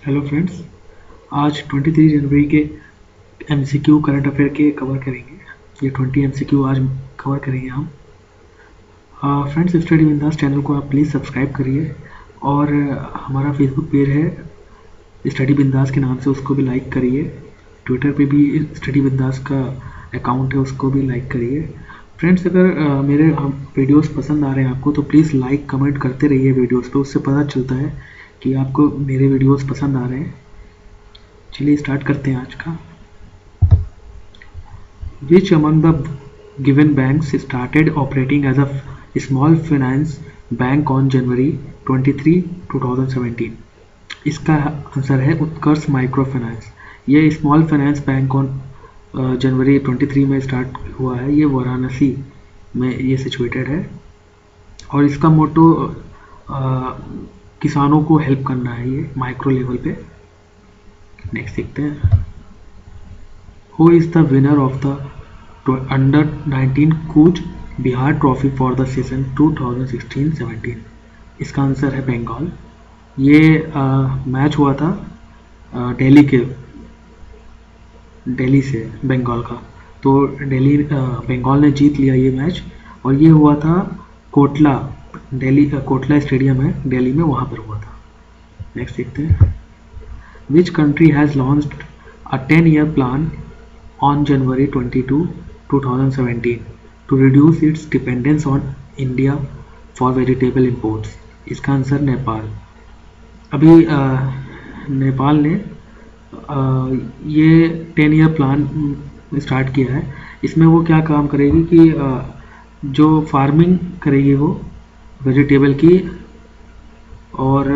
Hello friends, आज 23 जनवरी के MCQ current affair के कवर करेंगे। ये 20 एमसीक्यू आज कवर करेंगे हम। फ्रेंड्स, स्टडी बिंदास चैनल को आप प्लीज़ सब्सक्राइब करिए और हमारा फेसबुक पेज है स्टडी बिंदास के नाम से, उसको भी लाइक करिए। ट्विटर पे भी स्टडी बिंदास का अकाउंट है, उसको भी लाइक करिए। फ्रेंड्स, अगर मेरे वीडियोस पसंद आ रहे हैं आपको तो प्लीज़ लाइक कमेंट करते रहिए वीडियोस पे, उससे पता चलता है कि आपको मेरे वीडियोस पसंद आ रहे हैं। चलिए स्टार्ट करते हैं आज का। Which among the given banks started operating as a small finance bank on January 23, 2017? इसका आंसर है उत्कर्ष माइक्रो फाइनेंस। ये small finance bank on January 23 में स्टार्ट हुआ है। ये वाराणसी में ये सिचुएटेड है और इसका मोटो किसानों को हेल्प करना है, ये माइक्रो लेवल पे। नेक्स्ट देखते हैं। Who is the winner of the Under 19 Cooch Behar trophy for the season 2016-17? इसका आंसर है बंगाल। ये मैच हुआ था दिल्ली से बंगाल का, तो बंगाल ने जीत लिया ये मैच। और ये हुआ था कोटला स्टेडियम है दिल्ली में, वहाँ पर हुआ था। नेक्स्ट देखते हैं। Which country has launched a 10-year plan on January 22, 2017 to reduce its dependence on India for vegetable imports? इसका आंसर नेपाल। अभी नेपाल ने ये 10-year प्लान स्टार्ट किया है। इसमें वो क्या काम करेगी कि जो फार्मिंग करेगी वो वेजिटेबल की, और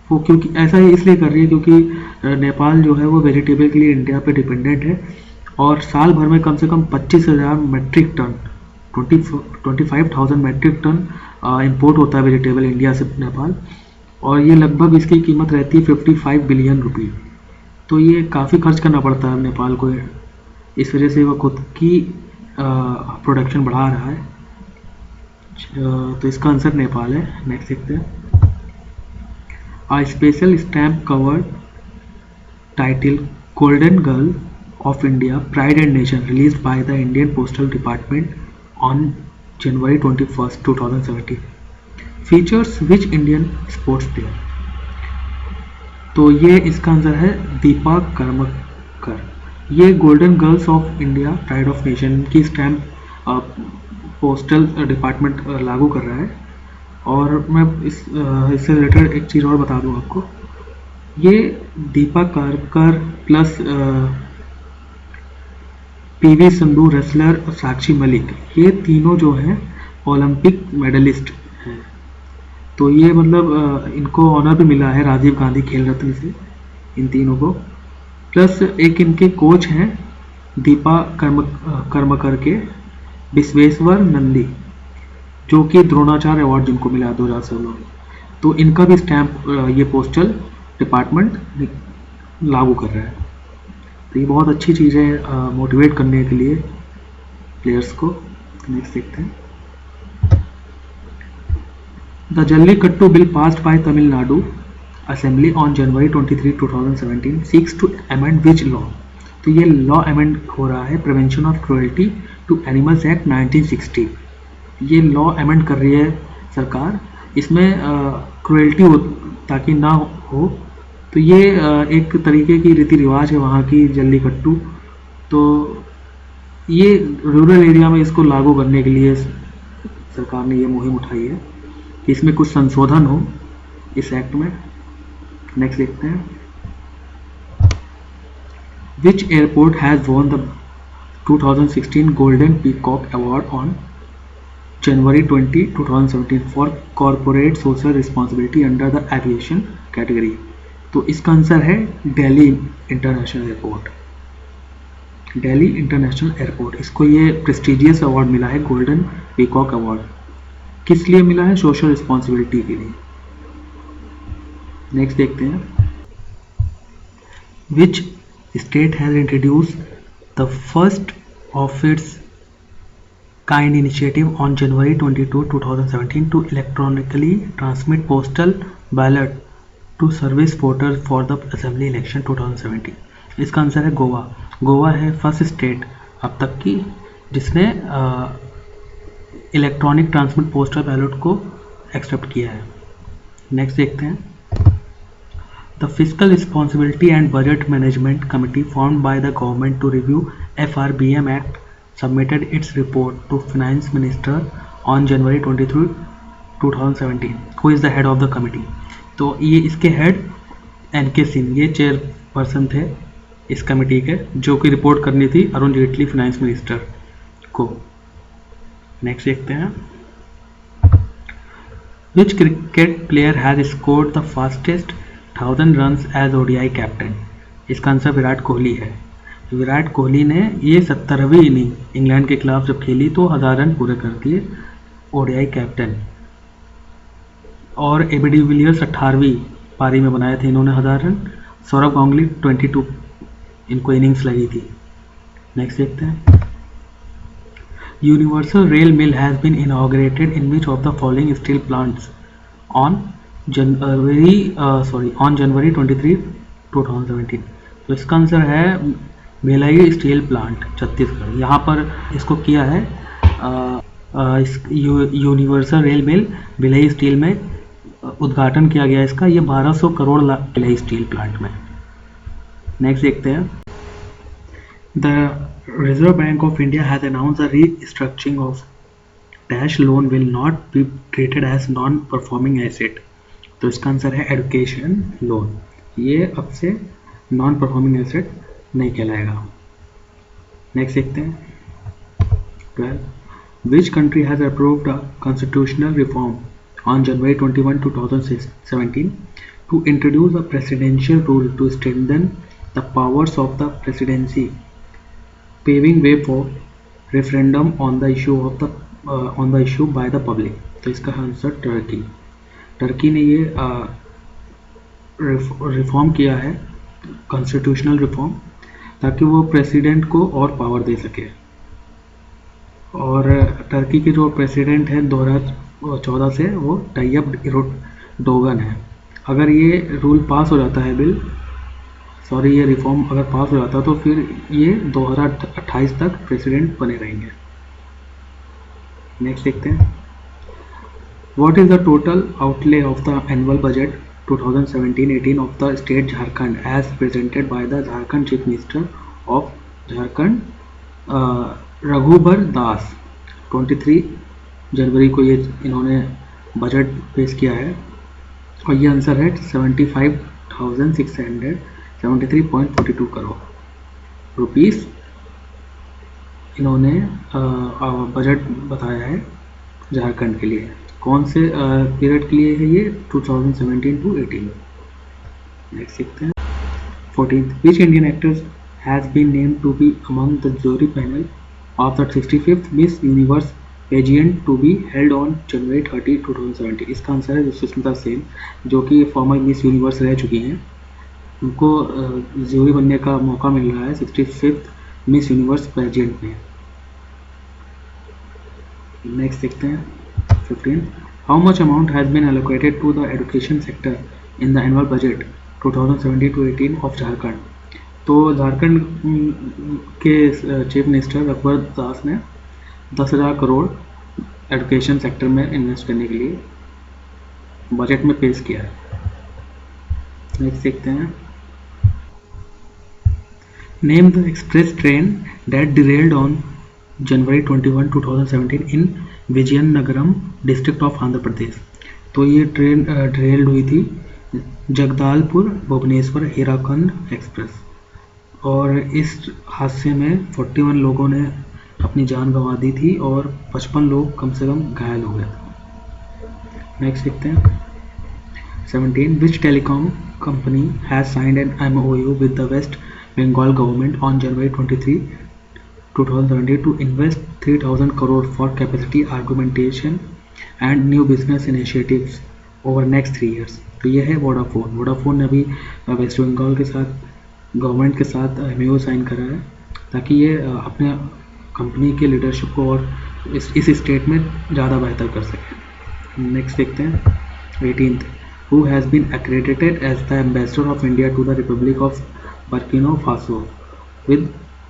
वो क्योंकि ऐसा ही इसलिए कर रही है क्योंकि नेपाल जो है वो वेजिटेबल के लिए इंडिया पे डिपेंडेंट है और साल भर में कम से कम 25,000 metric ton 25,000 metric ton import होता है वेजिटेबल इंडिया से नेपाल, और ये लगभग इसकी कीमत रहती है 55 बिलियन रुपये। तो ये काफ़ी खर्च करना पड़ता है नेपाल को, इस वजह से वो खुद की प्रोडक्शन बढ़ा रहा है। तो इसका आंसर नेपाल है। नेक्स्ट देखते हैं। A special stamp covered titled Golden Girl of India Pride and Nation released by the Indian Postal Department on January 21st, 2017 features which Indian sports player? तो ये इसका आंसर है दीपा कर्मकर। ये golden girls of India pride of nation की stamp postal department लागू कर रहा है। और मैं इससे रिलेटेड एक चीज़ और बता दूं आपको। ये दीपा करकर प्लस पीवी संधू रेसलर और साक्षी मलिक, ये तीनों जो हैं ओलंपिक मेडलिस्ट हैं। तो ये मतलब इनको ऑनर भी मिला है राजीव गांधी खेल रत्न से, इन तीनों को। प्लस एक इनके कोच हैं दीपा कर्मकर के विश्वेश्वर नंदी, जो कि द्रोणाचार्य अवार्ड जिनको मिला 2016। तो इनका भी स्टैम्प ये पोस्टल डिपार्टमेंट लागू कर रहा है। तो ये बहुत अच्छी चीज़ है मोटिवेट करने के लिए प्लेयर्स को। नेक्स्ट देखते हैं। The Jallikattu bill passed by Tamil Nadu assembly on January 23, 2017 seeks to amend which law? तो ये लॉ अमेंड हो रहा है prevention of cruelty to animals act 1960। ये लॉ अमेंड कर रही है सरकार, इसमें क्रुएल्टी हो ताकि ना हो। तो ये एक तरीके की रीति रिवाज है वहाँ की जल्लीकट्टू। तो ये रूरल एरिया में इसको लागू करने के लिए सरकार ने ये मुहिम उठाई है कि इसमें कुछ संशोधन हो इस एक्ट में। नेक्स्ट देखते हैं। Which airport has won the 2016 golden peacock award on January 20, 2017 for corporate social responsibility under the aviation category? तो इसका आंसर है Delhi international airport. Delhi international airport, इसको ये प्रेस्टिजियस अवार्ड मिला है गोल्डन पीकॉक अवार्ड। किस लिए मिला है? सोशल रिस्पॉन्सिबिलिटी के लिए। नेक्स्ट देखते हैं। Which state has introduce the first of its kind initiative on January 22, 2017 to electronically transmit postal ballot to service voters for the assembly election 2017? इसका आंसर है गोवा। गोवा है फर्स्ट स्टेट अब तक की जिसने इलेक्ट्रॉनिक ट्रांसमिट पोस्टल बैलेट को accept किया है। नेक्स्ट देखते हैं। The physical responsibility and budget management committee formed by the government to review FRBM act submitted its report to finance minister on January 23, 2017। Who is the head of the committee? तो ये इसके head NK Singh, ये chairperson थे इस committee के, जो कि report करनी थी अरुण जेटली फाइनेंस मिनिस्टर को। नेक्स्ट देखते हैं। Which cricket player has scored the fastest 1000 runs as ODI captain? इसका आंसर विराट कोहली है। विराट कोहली ने ये 70वीं इनिंग इंग्लैंड के खिलाफ जब खेली तो 1000 रन पूरे कर दिए ODI कैप्टन। और AB डिविलियर्स 18वीं पारी में बनाए थे इन्होंने 1000 रन। सौरव गांगुली 22 इनको इनिंग्स लगी थी। नेक्स्ट देखते हैं। Universal rail mill has been inaugurated in which of the following steel plants on January 23, 2017? तो इसका आंसर है भिलाई स्टील प्लांट छत्तीसगढ़। यहाँ पर इसको किया है universal rail mill Bhilai steel में उद्घाटन किया गया इसका। ये 1200 करोड़ भिलाई स्टील प्लांट में। नेक्स्ट देखते हैं। The reserve bank of India has announce the restructuring of dash loan will not be treated as non performing asset. तो इसका आंसर है एजुकेशन लोन। ये अब से नॉन परफॉर्मिंग एसेट नहीं कहलाएगा। नेक्स्ट देखते हैं। 12. Which country has approved a constitutional reform on January 21, 2017 to introduce a presidential rule to strengthen the powers of the presidency, paving way for referendum on the issue by the public? तो इसका answer Turkey ने ये reform किया है, constitutional reform, ताकि वो president को और पावर दे सके। और टर्की के जो प्रेसिडेंट हैं 2014 से वो ताइयप एर्दोगन है। अगर ये रूल पास हो जाता है ये रिफॉर्म अगर पास हो जाता तो फिर ये 2028 तक प्रेसिडेंट बने रहेंगे। नेक्स्ट देखते हैं। What is the total outlay of the annual budget 2017-18 of the state Jharkhand as presented by the Jharkhand chief minister of Jharkhand Raghubar Das? 23 जनवरी को ये इन्होंने बजट पेश किया है और ये आंसर है 75,673.42 करोड़ रुपीस इन्होंने बजट बताया है झारखंड के लिए। कौन से पीरियड के लिए है ये? 2017-18। नेक्स्ट देखते हैं। 14th, which Indian actors has been named to be among the jury panel of the 65th Miss Universe pageant to be held on January 30, 2017? इसका आंसर है सुष्मिता सेन, जो कि फॉर्मर मिस यूनिवर्स रह चुकी हैं। उनको ज्यूरी बनने का मौका मिल रहा है 65th मिस यूनिवर्स पेजेंट में। नेक्स्ट देखते हैं। 15. How much amount has been allocated to the education sector in the annual budget 2017-18 of Jharkhand? तो झारखंड के चीफ मिनिस्टर रघुबर दास ने 10,000 करोड़ एजुकेशन सेक्टर में इन्वेस्ट करने के लिए बजट में पेश किया है। नेक्स्ट देखते हैं। Name the express train that derailed on January 21, 2017 in Vizianagaram district of Andhra Pradesh. तो ये ट्रेन डिरेल्ड हुई थी जगदालपुर भुवनेश्वर हीराखंड एक्सप्रेस, और इस हादसे में 41 लोगों ने अपनी जान गंवा दी थी और 55 लोग कम से कम घायल हो गए थे। नेक्स्ट देखते हैं। 17. Which telecom company has signed an MOU with the West Bengal government on January 23, 2020 to invest 3,000 crore for capacity augmentation and new business initiatives over next 3 years? तो ये है वोडाफोन। वोडाफोन ने अभी वेस्ट बंगाल के साथ government के साथ MOU sign करा है ताकि ये अपने कंपनी के लीडरशिप को और इस स्टेट में ज़्यादा बेहतर कर सके। नेक्स्ट देखते हैं। 18th, who has been accredited as the ambassador of India to the Republic of Burkina Faso with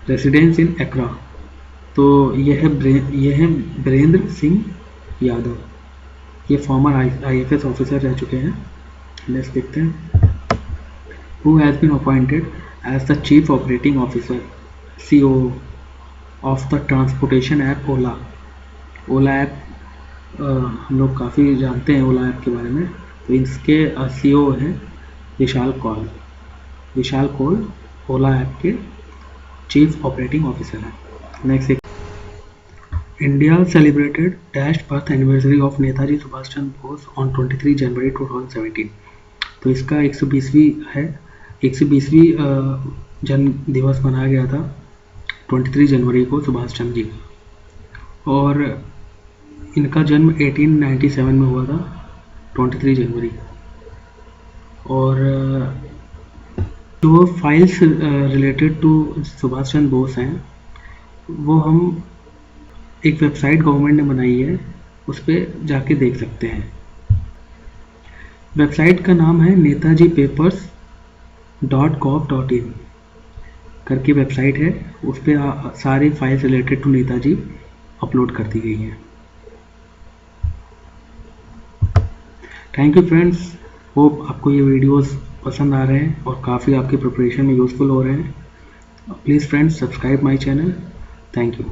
residence in Accra। तो ये है बीरेंद्र सिंह यादव, ये फॉर्मर IFS ऑफिसर रह चुके हैं। नेक्स्ट देखते हैं। Who has been appointed as the Chief Operating Officer CO of the transportation app Ola. Ola app हम लोग काफ़ी जानते हैं ओला ऐप के बारे में। तो इसके CEO हैं विशाल कौल ओला ऐप के चीफ ऑपरेटिंग ऑफिसर हैं। Next, India celebrated dash birth anniversary of Netaji Subhash Chandra Bose on 23 जनवरी 2017। तो इसका 120वीं जन्म दिवस मनाया गया था 23 जनवरी को सुभाष चंद्र जी का, और इनका जन्म 1897 में हुआ था 23 जनवरी। और जो files related to Subhash Chandra Bose हैं वो हम एक वेबसाइट गवर्नमेंट ने बनाई है, उस पर जाके देख सकते हैं। वेबसाइट का नाम है netajipapers.gov.in करके वेबसाइट है, उस पर सारी files related to Netaji upload कर दी गई हैं। थैंक यू फ्रेंड्स, होप आपको ये वीडियोस पसंद आ रहे हैं और काफ़ी आपके प्रिपरेशन में यूज़फुल हो रहे हैं। Please friends subscribe my channel. Thank you.